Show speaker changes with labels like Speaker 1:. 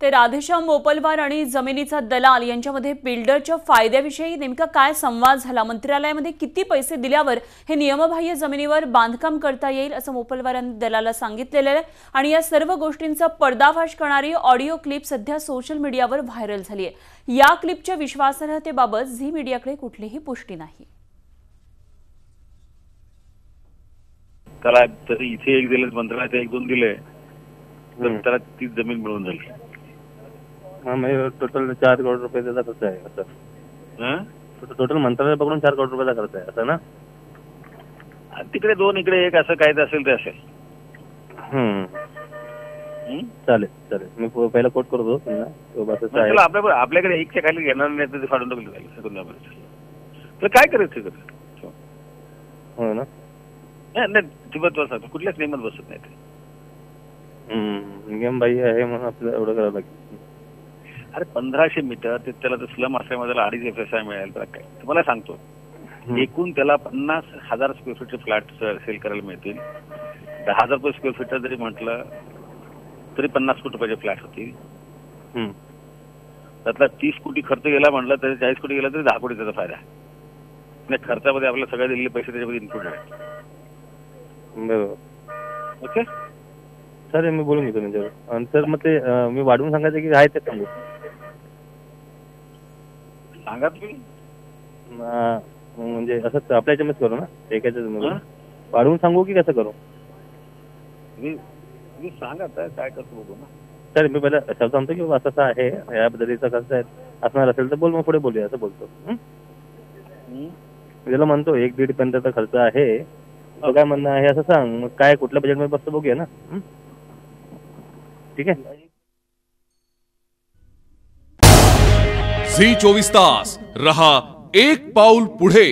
Speaker 1: ते राधेश्याम मोपलवार आणि जमिनीचा दलाल यांच्यामध्ये बिल्डरच्या फायद्याविषयी नेमका काय संवाद झाला, मंत्रालयामध्ये किती पैसे दिल्यावर हे नियमबाह्य जमिनीवर बांधकाम करता येईल असं मोपलवारांनी दलाला सांगितलेलं आहे। आणि या सर्व गोष्टींचा पर्दाफाश करणारी ऑडिओ क्लिप सध्या सोशल मीडियावर व्हायरल झाली आहे। या क्लिपच्या विश्वासार्हतेबाबत झी मीडियाकडे कुठलीही पुष्टी नाही।
Speaker 2: त्याला तरी इथे एक दिले, मंत्रालयात एक दोन दिले, तर त्याला ती जमीन मिळून झाली।
Speaker 3: म्हणजे टोटल 4 करोड रुपये त्याचा खर्च आहे असं। टोटल मंत्रालय पकडून 4 करोड रुपयाचा खर्च आहे असं ना।
Speaker 2: तिकडे 2 इकडे 1 असं काय असेल ते असेल।
Speaker 3: चालेल चालेल, मी पहिला कोट करतो पुन्हा।
Speaker 2: आपल्याकडे 1च्या खाली घेणार नाही तर फाडून टाकलं तर काय करायचं?
Speaker 3: हो ना,
Speaker 2: नाही ठिबत बसत, कुठल्याच नियमात बसत नाही ते।
Speaker 3: नियम बाह्य आहे म्हणून आपल्याला एवढं करावं लागेल।
Speaker 2: अरे 1500 मीटर ते त्याला स्लम असल्यामुळे त्याला 2.5 FSI मिळेल। त्याला काय तुम्हाला सांगतो, एकूण त्याला 50,000 स्क्वेअर फीटचे फ्लॅट सेल करायला मिळतील। 10,000 रुपये स्क्वेअर फीट जरी म्हटलं तरी 50 कोटी रुपयाचे फ्लॅट होतील। त्यातला 30 कोटी खर्च गेला म्हटलं तरी 40 कोटी गेला तरी 10 कोटी त्याचा फायदा आहे। खर्चामध्ये आपल्याला सगळे दिलेले पैसे त्याच्यामध्ये इन्क्लूड आहेत।
Speaker 3: बरोबर,
Speaker 2: ओके
Speaker 3: सर, मी बोलून घेतो त्यांच्यावर। सर मग ते मी वाढवून सांगायचं की आहे ते सांगू?
Speaker 2: सांगा तुम्ही,
Speaker 3: म्हणजे असं आपल्या याच्यामध्ये करू ना, एकाच्या वाढवून सांगू की कसं करू?
Speaker 2: मी सांगा काय करतो बघू ना।
Speaker 3: सर मी पहिला शब्द सांगतो की असं आहे, या पद्धतीचा खर्च आहे, असणार असेल तर बोल, मग पुढे बोलूया असं बोलतो। त्याला म्हणतो 1-1.5 पर्यंतचा खर्च आहे, तो काय म्हणणं आहे असं सांग, मग काय कुठल्या बजेटमध्ये बसतो बघूया ना। ठीक आहे।
Speaker 4: झी 24 तास रहा एक पाऊल पुढे।